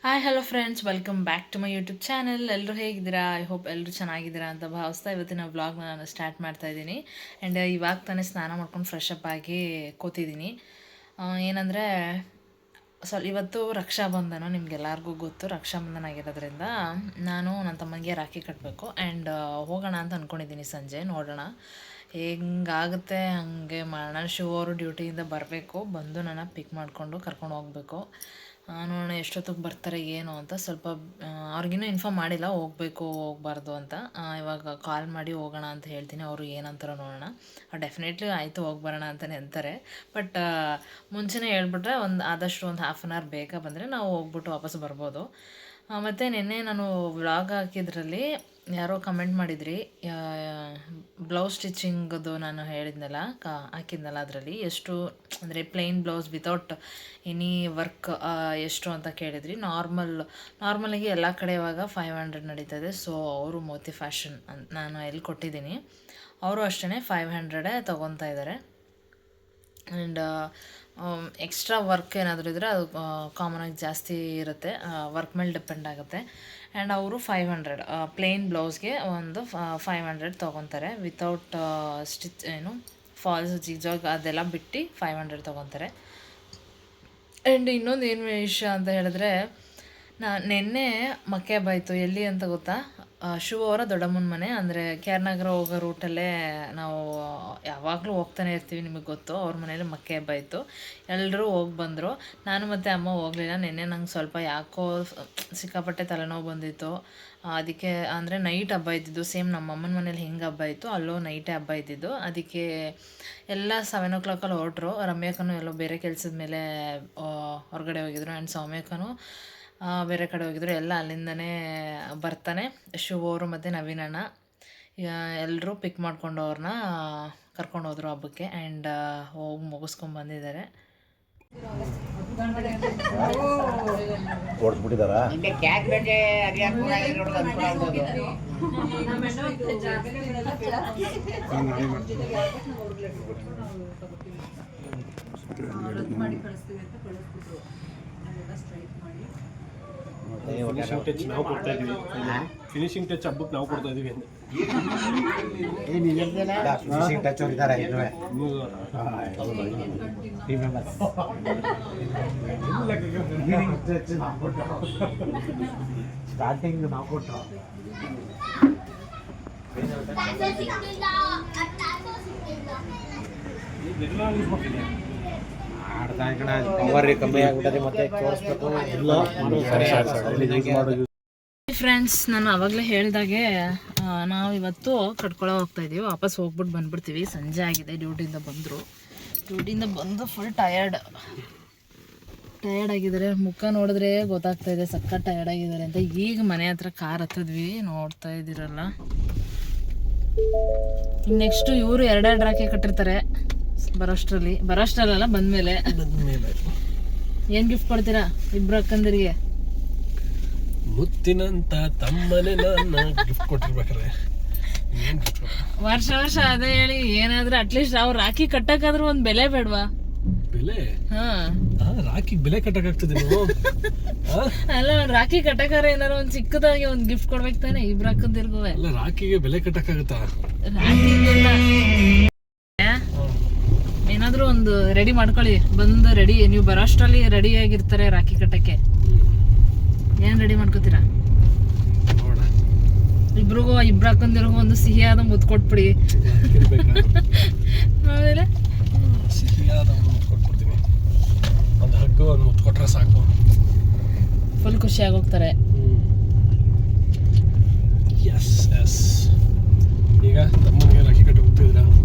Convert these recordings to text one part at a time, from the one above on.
Hi hello friends, welcome back to my YouTube channel. ಎಲ್ಲರೂ ಹೇಗಿದ್ದೀರಾ? I hope ಎಲ್ಲರೂ ಚೆನ್ನಾಗಿದ್ದೀರಾ ಅಂತ ಭಾವಿಸ್ತಾ ಇವತ್ತಿನ ವ್ಲಾಗ್ನ ನಾನು ಸ್ಟಾರ್ಟ್ ಮಾಡ್ತಾ ಇದ್ದೀನಿ. ಆ್ಯಂಡ್ ಇವಾಗ ತಾನೇ ಸ್ನಾನ ಮಾಡ್ಕೊಂಡು ಫ್ರೆಶ್ ಅಪ್ ಆಗಿ ಕೂತಿದ್ದೀನಿ. ಏನಂದರೆ ಇವತ್ತು ರಕ್ಷಾಬಂಧನ, ನಿಮ್ಗೆಲ್ಲರಿಗೂ ಗೊತ್ತು. ರಕ್ಷಾಬಂಧನ ಆಗಿರೋದ್ರಿಂದ ನಾನು ನನ್ನ ತಮ್ಮನಿಗೆ ರಾಖಿ ಕಟ್ಟಬೇಕು ಆ್ಯಂಡ್ ಹೋಗೋಣ ಅಂತ ಅಂದ್ಕೊಂಡಿದ್ದೀನಿ. ಸಂಜೆ ನೋಡೋಣ ಹೆಂಗಾಗುತ್ತೆ ಹಂಗೆ ಮಾಡೋಣ. ಶಿವ ಅವರು ಡ್ಯೂಟಿಯಿಂದ ಬರಬೇಕು, ಬಂದು ನನ್ನ ಪಿಕ್ ಮಾಡಿಕೊಂಡು ಕರ್ಕೊಂಡು ಹೋಗಬೇಕು. ನೋಡೋಣ ಎಷ್ಟೊತ್ತಿಗೆ ಬರ್ತಾರೆ ಏನು ಅಂತ. ಸ್ವಲ್ಪ ಅವ್ರಿಗಿನ್ನೂ ಇನ್ಫಾರ್ಮ್ ಮಾಡಿಲ್ಲ ಹೋಗಬೇಕು ಹೋಗಬಾರ್ದು ಅಂತ. ಇವಾಗ ಕಾಲ್ ಮಾಡಿ ಹೋಗೋಣ ಅಂತ ಹೇಳ್ತೀನಿ. ಅವರು ಏನಂತಾರೋ ನೋಡೋಣ. ಡೆಫಿನೆಟ್ಲಿ ಆಯಿತು ಹೋಗಿ ಬರೋಣ ಅಂತಲೇ ಅಂತಾರೆ. ಬಟ್ ಮುಂಚೆನೇ ಹೇಳ್ಬಿಟ್ರೆ ಆದಷ್ಟು ಒಂದು ಹಾಫ್ ಆನ್ ಅವರ್ ಬೇಗ ಬಂದರೆ ನಾವು ಹೋಗ್ಬಿಟ್ಟು ವಾಪಸ್ ಬರ್ಬೋದು. ಮತ್ತು ನಿನ್ನೆ ನಾನು ವ್ಲಾಗ್ ಹಾಕಿದ್ರಲ್ಲಿ ಯಾರೋ ಕಮೆಂಟ್ ಮಾಡಿದ್ರಿ, ಬ್ಲೌಸ್ ಸ್ಟಿಚಿಂಗದು ನಾನು ಹೇಳಿದ್ನಲ್ಲ ಹಾಕಿದ್ನಲ್ಲ, ಅದರಲ್ಲಿ ಎಷ್ಟು ಅಂದರೆ plain blouse without any work ಎಷ್ಟು ಅಂತ ಕೇಳಿದ್ರಿ. ನಾರ್ಮಲಾಗಿ ಎಲ್ಲ ಕಡೆ ಇವಾಗ 500 ನಡೀತದೆ. ಸೊ ಅವರು ಮೋತಿ ಫ್ಯಾಷನ್ ನಾನು ಎಲ್ಲಿ ಕೊಟ್ಟಿದ್ದೀನಿ, ಅವರು ಅಷ್ಟೇ 500 ತೊಗೊತಾ ಇದ್ದಾರೆ. ಆ್ಯಂಡ್ ಎಕ್ಸ್ಟ್ರಾ ವರ್ಕ್ ಏನಾದರೂ ಇದ್ದರೆ ಅದು ಕಾಮನಾಗಿ ಜಾಸ್ತಿ ಇರುತ್ತೆ, ವರ್ಕ್ ಮೇಲೆ ಡಿಪೆಂಡ್ ಆಗುತ್ತೆ. ಆ್ಯಂಡ್ ಅವರು 500 ಪ್ಲೇನ್ ಬ್ಲೌಸ್ಗೆ ಒಂದು 500 ತೊಗೊತಾರೆ. ವಿತೌಟ್ ಫಾಲ್ಸ್ ಜಿಗ್ಜಾಗ್ ಅದೆಲ್ಲ ಬಿಟ್ಟು 500 ತೊಗೊತಾರೆ. ಆ್ಯಂಡ್ ಇನ್ನೊಂದು ಏನು ವಿಷಯ ಅಂತ ಹೇಳಿದ್ರೆ, ನಿನ್ನೆ ಮಕ್ಕೆ ಹಬ್ಬ ಇತ್ತು. ಎಲ್ಲಿ ಅಂತ ಗೊತ್ತಾ? ಶಿವ ಅವರ ದೊಡ್ಡಮ್ಮನ ಮನೆ. ಅಂದರೆ ನಗರ ಹೋಗೋ ರೂಟಲ್ಲೇ ನಾವು ಯಾವಾಗಲೂ ಹೋಗ್ತಾನೆ ಇರ್ತೀವಿ, ನಿಮಗೆ ಗೊತ್ತು. ಅವ್ರ ಮನೇಲಿ ಮಕ್ಕೆ ಹಬ್ಬ ಇತ್ತು, ಎಲ್ಲರೂ ಹೋಗಿ ಬಂದರು. ನಾನು ಮತ್ತು ಅಮ್ಮ ಹೋಗಲಿಲ್ಲ. ನಿನ್ನೆ ನಂಗೆ ಸ್ವಲ್ಪ ಯಾಕೋ ಸಿಕ್ಕಾಪಟ್ಟೆ ತಲೆನೋವು ಬಂದಿತ್ತು. ಅದಕ್ಕೆ ಅಂದರೆ ನೈಟ್ ಹಬ್ಬ ಇದ್ದಿದ್ದು, ಸೇಮ್ ನಮ್ಮ ಅಮ್ಮನ ಮನೇಲಿ ಹೆಂಗೆ ಹಬ್ಬ ಇತ್ತು ಅಲ್ಲೋ ನೈಟೇ ಹಬ್ಬ ಇದ್ದಿದ್ದು. ಅದಕ್ಕೆ ಎಲ್ಲ 7 o'clock ಹೊರಟ್ರು. ರಮ್ಯಾಕನು ಎಲ್ಲೋ ಬೇರೆ ಕೆಲಸದ ಮೇಲೆ ಹೊರಗಡೆ ಹೋಗಿದ್ರು. ಆ್ಯಂಡ್ ಸೌಮ್ಯಕನು ಬೇರೆ ಕಡೆ ಹೋಗಿದ್ರು. ಎಲ್ಲ ಅಲ್ಲಿಂದನೇ ಬರ್ತಾನೆ ಶಿವ ಅವರು ಮತ್ತು ನವೀನಣ್ಣ ಎಲ್ಲರೂ ಪಿಕ್ ಮಾಡ್ಕೊಂಡು ಅವ್ರನ್ನ ಕರ್ಕೊಂಡು ಹೋದ್ರು ಹಬ್ಬಕ್ಕೆ. ಆ್ಯಂಡ್ ಹೋಗಿ ಮುಗಿಸ್ಕೊಂಡು ಬಂದಿದ್ದಾರೆ. ಓಡಿಸ್ಬಿಟ್ಟಿದ್ದಾರಾ? ಫಿನಿಶಿಂಗ್ ಟಚ್ ನಾವು ಕೊಡ್ತಾ ಇದೀವಿ. ಫಿನಿಶಿಂಗ್ ಟಚ್ ಹಬ್ಬಕ್ಕೆ ನಾವು ಕೊಡ್ತಾ ಇದೀವಿ. ಫಿನಿಶಿಂಗ್ ಟಚ್ ಇದ್ದಾರೆ ಸ್ಟಾರ್ಟಿಂಗ್ ನಾವು ಕೊಟ್ಟು ಕಮ್ಮಿ ಆಗ್ಬಿಟ್ಟದೆ, ಮತ್ತೆ ತೋರಿಸ್ಬೇಕು. ಫ್ರೆಂಡ್ಸ್, ನಾನು ಆವಾಗಲೇ ಹೇಳಿದಾಗೆ ನಾವು ಇವತ್ತು ಕಟ್ಕೊಳ್ಳೋ ಹೋಗ್ತಾ ಇದ್ದೀವಿ. ವಾಪಸ್ ಹೋಗ್ಬಿಟ್ಟು ಬಂದ್ಬಿಡ್ತೀವಿ. ಸಂಜೆ ಆಗಿದೆ. ಡ್ಯೂಟಿಯಿಂದ ಬಂದು ಫುಲ್ ಟಯರ್ಡ್ ಆಗಿದ್ದಾರೆ. ಮುಖ ನೋಡಿದ್ರೆ ಗೊತ್ತಾಗ್ತಾ ಇದೆ ಸಕ್ಕ ಟಯರ್ಡ್ ಆಗಿದ್ದಾರೆ ಅಂತ. ಈಗ ಮನೆ ಹತ್ರ ಕಾರ್ ಹತ್ತಿದ್ವಿ, ನೋಡ್ತಾ ಇದ್ದೀರಲ್ಲ. ನೆಕ್ಸ್ಟು ಇವರು 2 ರಾಖಿ ಕಟ್ಟಿರ್ತಾರೆ ಬರೋಷ್ಟ್ರಲ್ಲ ಬಂದ್ಮೇಲೆ. ಏನು ಗಿಫ್ಟ್ ಕೊಡ್ತೀರಾ ಇಬ್ರು ಅಕ್ಕಂದಿರಿಗೆ? ಮುತ್ತಿನಂತ ತಮ್ಮನೆ ನಾನು ಗಿಫ್ಟ್ ಕೊಟ್ಟಿರ್ಬೇಕಾರೆ ವರ್ಷ ಅದೇ ಹೇಳಿ. ಏನಾದ್ರೂ ಅಟ್ಲೀಸ್ಟ್ ಅವ್ರು ರಾಖಿ ಕಟ್ಟಕ್ಕಾದ್ರೂ ಒಂದು ಬೆಲೆ ಬೇಡವಾ? ಬೆಲೆ? ರಾಖಿ ಬೆಲೆ ಕಟ್ಟಕ್ಕಾಗ್ತದೆ ನೀವು? ಅಲ್ಲ, ರಾಖಿ ಕಟ್ಟಕ್ಕಾರ ಏನಾರು ಒಂದು ಚಿಕ್ಕದಾಗಿ ಒಂದು ಗಿಫ್ಟ್ ಕೊಡ್ಬೇಕು ತಾನೆ ಇಬ್ರು ಅಕ್ಕಂದಿರ್ಗೂ. ಅಲ್ಲ, ರಾಖಿಗೆ ಬೆಲೆ ಕಟ್ಟಕ್ಕಾಗತ್ತಾ? ಏನಾದ್ರೂ ಒಂದು ರೆಡಿ ಮಾಡ್ಕೊಳ್ಳಿ. ಬಂದು ರೆಡಿ, ನೀವು ಬರೋಷ್ಟರಲ್ಲಿ ರೆಡಿ ಆಗಿರ್ತಾರೆ ರಾಖಿ ಕಟ್ಟಕ್ಕೆ. ಏನ್ ರೆಡಿ ಮಾಡ್ಕೋತೀರಾ? ಇಬ್ರು ಅಕ್ಕಂದಿರಿಗೂ ಒಂದು ಸಿಹಿಯಾದ ಮುತ್ತು ಕೊಟ್ಬಿಡಿ. ಆಮೇಲೆ ಸಿಹಿಯಾದ ಮುತ್ತು ಕೊಟ್ಬಿಡ್ತೀನಿ. ಒಂದು ಹಗ್ಗು ಒಂದು ಮುತ್ತು ಕೊಟ್ರೆ ಸಾಕು, ಫುಲ್ ಖುಷಿಯಾಗಿ ಹೋಗ್ತಾರೆ. ಈಗ ತಮ್ಮನಿಗೆ ರಾಖಿ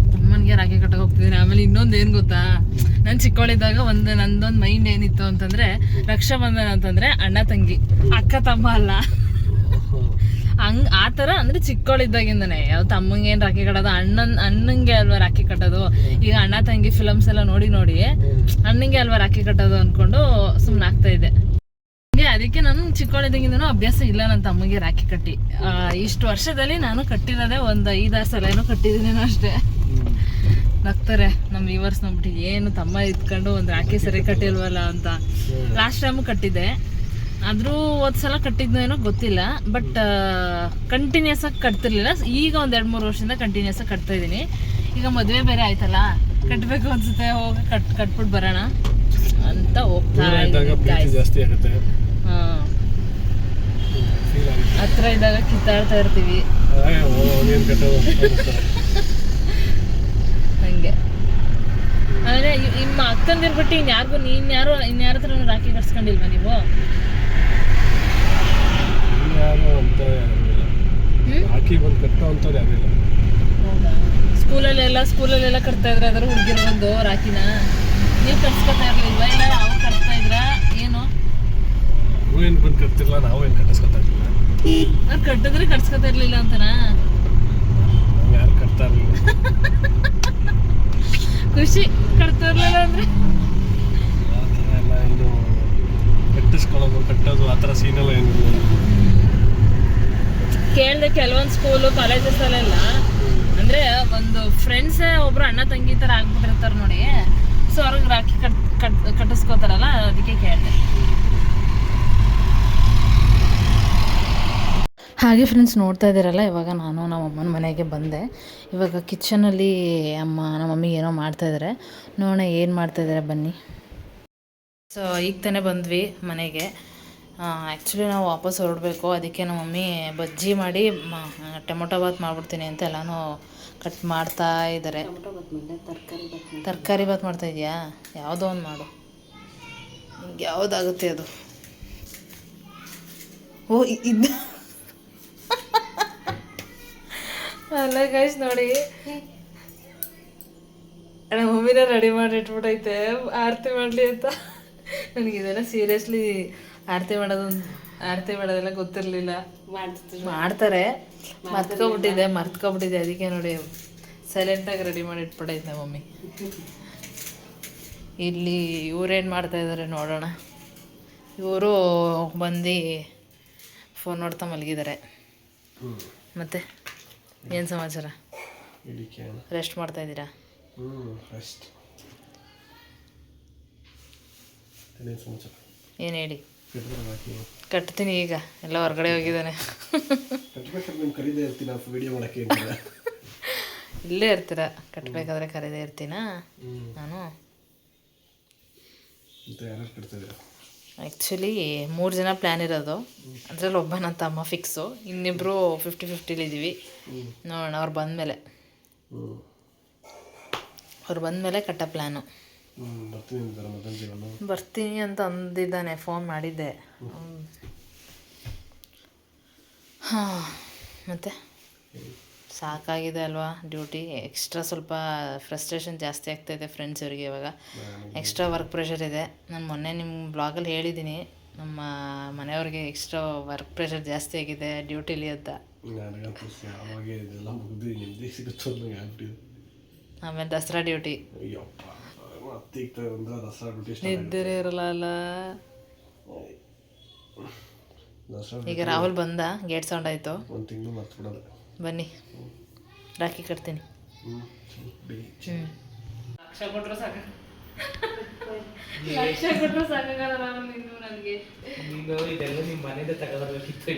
ಕಟ್ಟಕ್ಕೆ ಹೋಗ್ತಿದ್ದೀನಿ. ಆಮೇಲೆ ಇನ್ನೊಂದು ಏನು ಗೊತ್ತಾ, ನಾನು ಚಿಕ್ಕವಳಿದ್ದಾಗ ನಂದೊಂದು ಮೈಂಡ್ ಏನಿತ್ತು ಅಂತಂದ್ರೆ, ರಕ್ಷಾಬಂಧನ ಅಂತಂದ್ರೆ ಅಣ್ಣ ತಂಗಿ, ಅಕ್ಕ ತಮ್ಮ ಅಲ್ಲ. ಆ ಥರ ಅಂದರೆ ಚಿಕ್ಕವಳಿದ್ದಾಗಿಂದನೇ. ಯಾವ ತಮ್ಮಂಗೆ ಏನು ರಾಖಿ ಕಟ್ಟೋದು, ಅಣ್ಣಂಗೆ ಅಲ್ವಾ ರಾಖಿ ಕಟ್ಟೋದು. ಈಗ ಅಣ್ಣ ತಂಗಿ ಫಿಲಮ್ಸ್ ಎಲ್ಲ ನೋಡಿ ಅಣ್ಣಂಗೆ ಅಲ್ವಾ ರಾಖಿ ಕಟ್ಟೋದು ಅಂದ್ಕೊಂಡು ಸುಮ್ಮನೆ ಆಗ್ತಾ ಇದ್ದೆ. ಅದಕ್ಕೆ ನಾನು ಚಿಕ್ಕವಳಿದ್ದಾಗಿಂದನೂ ಅಭ್ಯಾಸ ಇಲ್ಲ ನನ್ನ ತಮ್ಮಗೆ ರಾಖಿ ಕಟ್ಟಿ. ಇಷ್ಟು ವರ್ಷದಲ್ಲಿ ನಾನು ಕಟ್ಟಿರೋದೇ ಒಂದು 5-6 ಸಲ ಏನೋ ಕಟ್ಟಿದ್ದೀನಿ ಅಷ್ಟೇ. ನಗ್ತಾರೆ ನಮ್ಮ ವ್ಯೂವರ್ಸ್ ನೋಡ್ಬಿಟ್ಟು, ಏನು ತಮ್ಮ ಇದ್ಕೊಂಡು ಒಂದು ರಾಖಿ ಸರಿ ಕಟ್ಟಿಲ್ವಲ್ಲ ಅಂತ. ಲಾಸ್ಟ್ ಟೈಮು ಕಟ್ಟಿದ್ದೆ. ಆದರೂ ಹೋದ ಸಲ ಕಟ್ಟಿದ್ನೋ ಏನೋ ಗೊತ್ತಿಲ್ಲ, ಬಟ್ ಕಂಟಿನ್ಯೂಸ್ ಆಗಿ ಕಟ್ತಿರ್ಲಿಲ್ಲ. ಈಗ ಒಂದು 2-3 ವರ್ಷದಿಂದ ಕಂಟಿನ್ಯೂಸ್ ಆಗಿ ಕಟ್ತಾ ಇದ್ದೀನಿ. ಈಗ ಮದುವೆ ಬೇರೆ ಆಯ್ತಲ್ಲ, ಕಟ್ಟಬೇಕು ಅನ್ಸುತ್ತೆ, ಹೋಗಿ ಕಟ್ಬಿಟ್ಟು ಬರೋಣ ಅಂತ ಹೋಗ್ತಾ ಇದ್ದೀನಿ. ಜಾಸ್ತಿ ಆಗುತ್ತೆ. ಹಾಂ, ಹತ್ರ ಇದ್ದಾಗ ಕಿತ್ತಾಡ್ತಾ ಇರ್ತೀವಿ ಹಂಗೆ. ಆಮೇಲೆ ನಿಮ್ಮ ಅಕ್ಕಂದಿರ್ ಬಿಟ್ಟು ಇನ್ಯಾರಿಗೂ ಇನ್ಯಾರ ಹತ್ರ ರಾಖಿ ಕಟ್ಸ್ಕೊಂಡಿಲ್ವಾ ನೀವು? ರಾಖಿ ಬಂದು ಕಟ್ಟೋ ಅಂಥದ್ದು ಯಾರಿಲ್ಲ. ಹೌದಾ? ಸ್ಕೂಲಲ್ಲೆಲ್ಲ ಕಟ್ತಾ ಇದ್ರೆ ಅದ್ರ ಹುಡುಗಿರು ಬಂದು ರಾಖಿನ ನೀವು ಕಟ್ಸ್ಕೊತಾ ಇರ್ಲಿಲ್ವಾ? ಇಲ್ಲ ಅವ್ರು ಕಟ್ತಾ ಇದ್ರ ಏನು? ಏನು ಬಂದು ಕಟ್ತಿರ್ಲಿಲ್ಲ, ನಾವು ಏನು ಕಟ್ಟಿಸ್ಕೊತಾ ಇರ್ಲಿಲ್ಲ. ಅವ್ರು ಕಟ್ಟಿದ್ರೆ ಕಟ್ಸ್ಕೊತಾ ಇರ್ಲಿಲ್ಲ ಅಂತನಾ? ಯಾರು ಕಟ್ತಾ ಇರಲಿಲ್ಲ. ಖುಷಿ ಕಟ್ತಾ ಇರ್ಲಿಲ್ಲ ಅಂದ್ರೆ ಆ ಥರ ಎಲ್ಲ ಏನು ಕಟ್ಟಿಸ್ಕೊಳ್ಳೋದು ಕಟ್ಟೋದು ಆ ಥರ ಸೀನೆಲ್ಲ ಏನಿಲ್ಲ. ಕೇಳಿದೆ ಕೆಲವೊಂದು ಸ್ಕೂಲು ಕಾಲೇಜಸ್ಸಲ್ಲೆಲ್ಲ ಅಂದರೆ ಒಂದು ಫ್ರೆಂಡ್ಸೇ ಒಬ್ರು ಅಣ್ಣ ತಂಗಿ ಥರ ಆಗ್ಬಿಟ್ಟಿರ್ತಾರೆ ನೋಡಿ, ಸೊ ಅವ್ರಿಗೆ ರಾಖಿ ಕಟ್ಟಿಸ್ಕೋತಾರಲ್ಲ, ಅದಕ್ಕೆ ಕೇಳಿದೆ. ಹಾಗೆ ಫ್ರೆಂಡ್ಸ್, ನೋಡ್ತಾ ಇದ್ದೀರಲ್ಲ, ಇವಾಗ ನಾನು ನಮ್ಮ ಅಮ್ಮನ ಮನೆಗೆ ಬಂದೆ. ಇವಾಗ ಕಿಚನಲ್ಲಿ ನಮ್ಮ ಮಮ್ಮಿ ಏನೋ ಮಾಡ್ತಾಯಿದ್ದಾರೆ, ನೋಡೋಣ ಏನು ಮಾಡ್ತಾಯಿದ್ದಾರೆ ಬನ್ನಿ. ಸೊ ಈಗ ತಾನೇ ಬಂದ್ವಿ ಮನೆಗೆ. ಆ್ಯಕ್ಚುಲಿ ನಾವು ವಾಪಸ್ ಹೊರಡಬೇಕು, ಅದಕ್ಕೆ ನಮ್ಮ ಮಮ್ಮಿ ಬಜ್ಜಿ ಮಾಡಿ ಟೊಮೊಟೊ ಬಾತ್ ಮಾಡಿಬಿಡ್ತೀನಿ ಅಂತ ಎಲ್ಲನೂ ಕಟ್ ಮಾಡ್ತಾ ಇದ್ದಾರೆ. ತರಕಾರಿ ಬಾತ್ ಮಾಡ್ತಾ ಇದೆಯಾ? ಯಾವುದೋ ಒಂದು ಮಾಡು, ನಿಂಗೆ ಯಾವುದಾಗುತ್ತೆ ಅದು. ಓ ಇದು ಅಲ್ಲ ಗೈಸ್, ನೋಡಿ ನಮ್ಮ ಮಮ್ಮಿನ ರೆಡಿ ಮಾಡಿ ಇಟ್ಬಿಟ್ಟೈತೆ ಆರತಿ ಮಾಡಲಿ ಅಂತ. ನನಗಿದೆಲ್ಲ ಸೀರಿಯಸ್ಲಿ ಆರತಿ ಮಾಡೋದೆಲ್ಲ ಗೊತ್ತಿರಲಿಲ್ಲ. ಮಾಡ್ತಾರೆ, ಮರ್ತ್ಕೊಬಿಟ್ಟಿದೆ. ಅದಕ್ಕೆ ನೋಡಿ ಸೈಲೆಂಟಾಗಿ ರೆಡಿ ಮಾಡಿ ಇಟ್ಬಿಟ್ಟೈತೆ ನಮ್ಮ ಮಮ್ಮಿ. ಇಲ್ಲಿ ಇವ್ರೇನು ಮಾಡ್ತಾಯಿದ್ದಾರೆ ನೋಡೋಣ. ಇವರು ಬಂದು ಫೋನ್ ನೋಡ್ತಾ ಮಲಗಿದ್ದಾರೆ. ಮತ್ತೆ ಏನು ಸಮಾಚಾರ? ರೆಸ್ಟ್ ಮಾಡ್ತಾಯಿದ್ದೀರಾ? ಏನು ಹೇಳಿ? ಕಟ್ತೀನಿ ಈಗ, ಎಲ್ಲ ಹೊರಗಡೆ ಹೋಗಿದ್ದಾನೆ. ಇಲ್ಲೇ ಇರ್ತೀರ? ಕಟ್ಟಬೇಕಾದ್ರೆ ಕರೀದೇ ಇರ್ತೀನಾ ನಾನು? ಆ್ಯಕ್ಚುಲಿ 3 ಜನ ಪ್ಲ್ಯಾನ್ ಇರೋದು, ಅದರಲ್ಲಿ ಒಬ್ಬ ನನ್ನ ತಮ್ಮ ಫಿಕ್ಸು, ಇನ್ನಿಬ್ಬರು 50-50 ನೋಡೋಣ. ಅವ್ರು ಬಂದಮೇಲೆ ಕಟ್ಟೋ ಪ್ಲ್ಯಾನು. ಬರ್ತೀನಿ ಅಂತ ಅಂದಿದ್ದಾನೆ, ಫೋನ್ ಮಾಡಿದ್ದೆ. ಹಾಂ, ಮತ್ತು ಸಾಕಾಗಿದೆ ಅಲ್ವಾ ಡ್ಯೂಟಿ. ಎಕ್ಸ್ಟ್ರಾ ಸ್ವಲ್ಪ ಫ್ರಸ್ಟ್ರೇಷನ್ ಜಾಸ್ತಿ ಆಗ್ತಾಯಿದೆ ಫ್ರೆಂಡ್ಸ್ ಅವರಿಗೆ. ಇವಾಗ ಎಕ್ಸ್ಟ್ರಾ ವರ್ಕ್ ಪ್ರೆಷರ್ ಇದೆ. ನಾನು ಮೊನ್ನೆ ನಿಮ್ಮ ಬ್ಲಾಗಲ್ಲಿ ಹೇಳಿದ್ದೀನಿ, ನಮ್ಮ ಮನೆಯವ್ರಿಗೆ ಎಕ್ಸ್ಟ್ರಾ ವರ್ಕ್ ಪ್ರೆಷರ್ ಜಾಸ್ತಿ ಆಗಿದೆ ಡ್ಯೂಟಿಲಿ ಅಂತ. ಆಮೇಲೆ ದಸರಾ ಡ್ಯೂಟಿ, ನಿದ್ದೆ ಇರಲ್ಲ ಅಲ್ಲ. ಈಗ ರಾಹುಲ್ ಬಂದ, ಗೇಟ್ ಸೌಂಡ್ ಆಯಿತು. ಬನ್ನಿ, ರಾಖಿ ಕಟ್ತೀನಿ. ಲಕ್ಷ ಕೊಟ್ಟರು ಸಾಕಾಗಲ್ಲ ನನಗೆ. ಇದೆಲ್ಲ ನಿಮ್ಮ ಮನೆಯಿಂದ ತಗೋಬರ್ಬೇಕಿತ್ತು.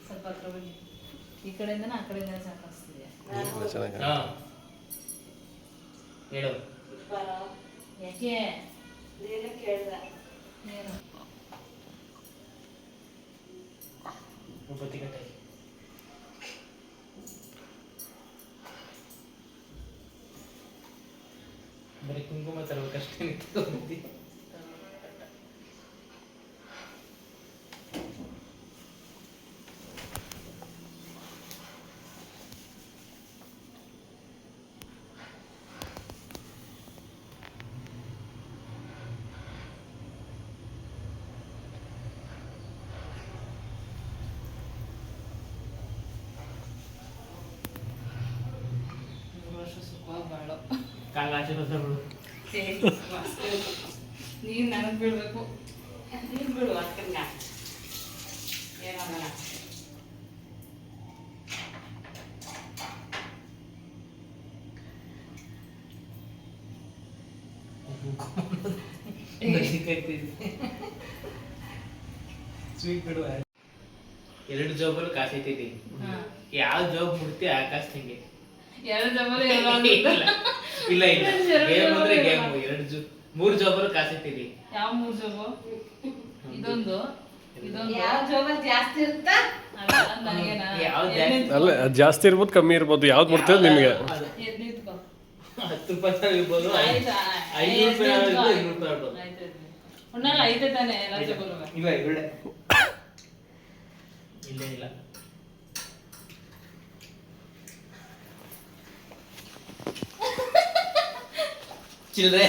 ಸ್ವಲ್ಪ ಹತ್ರ ಬನ್ನಿ, ಈ ಕಡೆಯಿಂದ ಆ ಕಡೆಯಿಂದ ಸಾಕಾಗ್ತಿದೆಯಾ? ಹೇಳು ಯಾಕೆ ಕೇಳ್ದ ಏನು ಬತ್ತಿಗಟ್ಟೆ ಬರೀ ಕುಂಕುಮ ತರಬೇಕಷ್ಟೇ. ನೀನು ನನಗೆ ಬೀಳ್ಬೇಕು, ನೀನು ಬಿಡು ಅಕ್ಕಂಗ ಏನಾಗಲ್ಲ. ಸ್ವೀಟ್ ಬಿಡುವ 2 ಜಾಬಲ್ಲಿ ಕಾಸು ಐತೈತಿ ಯಾವ ಜಾಬ್ ಮುಡ್ತಿ ಆಕಾಶ ಹಂಗೆ ಇಲ್ಲ ಗೇಮ್ ಅಂದ್ರೆ ಗೇಮ್ 3 ಜಾಬಲ್ಲಿ ಕಾಸು ಐತೈತಿ ಯಾವ 3 ಜಾಬು ಇದೊಂದು ಅಲ್ಲ ಅದ್ ಜಾಸ್ತಿ ಇರ್ಬೋದು ಕಮ್ಮಿ ಇರ್ಬೋದು ಯಾವ್ದು ಮುಟ್ತದೆ ನಿಮಗೆ 10 ರೂಪಾಯಿ ಇರ್ಬೋದು 500 ರೂಪಾಯಿ ಇರ್ಬೋದು 200 ರೂಪಾಯಿ ಇರ್ಬೋದು ಐತೆ ತಾನೆ ಎಲ್ಲ ಜಾಬರು ಇಲ್ಲ ಇಲ್ಲೇ ಇಲ್ಲ ಚಿಲ್ಲರೆ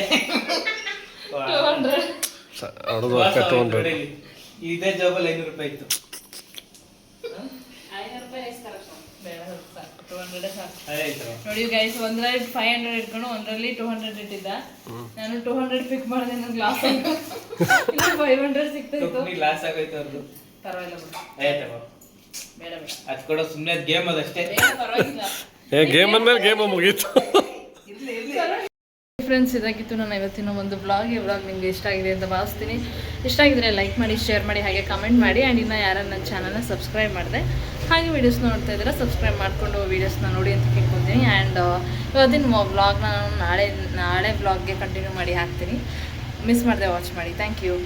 200 ಇದೇ ಜಾಬಲ್ಲಿ 500 ರೂಪಾಯಿ ಇತ್ತು 500 ರೂಪಾಯಿ ಬೇಡ ಸಾಕು 200 ಸಾಕು ಅದೇ ಆಯ್ತು ನೋಡಿ ಗೈಸ್ ಒಂದ್ರಲ್ಲಿ 500 ಇಟ್ಕೊಂಡು ಒಂದ್ರಲ್ಲಿ 200 ಇಟ್ಟಿದ್ದ ನಾನು 200 ಪಿಕ್ ಮಾಡಿದೆ ನನ್ನ ಗ್ಲಾಸ್ 500 ಸಿಕ್ತಾಯಿತ್ತು ಲಾಸ್ ಆಗೋಯ್ತು ಅವ್ರದ್ದು ಪರವಾಗಿಲ್ಲ ಬಿಡು ಆಯ್ತವ ಬೇಡ ಬೇಡ ಅದು ಕೂಡ ಸುಮ್ಮನೆ ಗೇಮ್ ಅದಷ್ಟೇ ಪರವಾಗಿಲ್ಲ ಗೇಮ್ ಅಂದ್ಮೇಲೆ ಗೇಮ್ ಮುಗೀತು. ಫ್ರೆಂಡ್ಸ್ ಇದಾಗಿತ್ತು ನನ್ನ ಇವತ್ತಿನ ಒಂದು ವ್ಲಾಗ್. ಈ ವ್ಲಾಗ್ ನಿಮಗೆ ಇಷ್ಟ ಆಗಿದೆ ಅಂತ ಭಾವಿಸ್ತೀನಿ. ಇಷ್ಟ ಆಗಿದ್ರೆ ಲೈಕ್ ಮಾಡಿ, ಶೇರ್ ಮಾಡಿ, ಹಾಗೆ ಕಮೆಂಟ್ ಮಾಡಿ. ಆ್ಯಂಡ್ ಇನ್ನು ಯಾರು ನನ್ನ ಚಾನಲ್ನ ಸಬ್ಸ್ಕ್ರೈಬ್ ಮಾಡಿದೆ ಹಾಗೆ ವೀಡಿಯೋಸ್ ನೋಡ್ತಾ ಇದ್ದೀರಾ ಸಬ್ಸ್ಕ್ರೈಬ್ ಮಾಡಿಕೊಂಡು ವೀಡಿಯೋಸ್ನ ನೋಡಿ ಅಂತ ಕೇಳ್ಕೊತೀನಿ. ಆ್ಯಂಡ್ ಇವತ್ತಿನ ವ್ಲಾಗ್ನ ನಾನು ನಾಳೆ ವ್ಲಾಗ್ಗೆ ಕಂಟಿನ್ಯೂ ಮಾಡಿ ಹಾಕ್ತೀನಿ. ಮಿಸ್ ಮಾಡದೆ ವಾಚ್ ಮಾಡಿ. Thank you.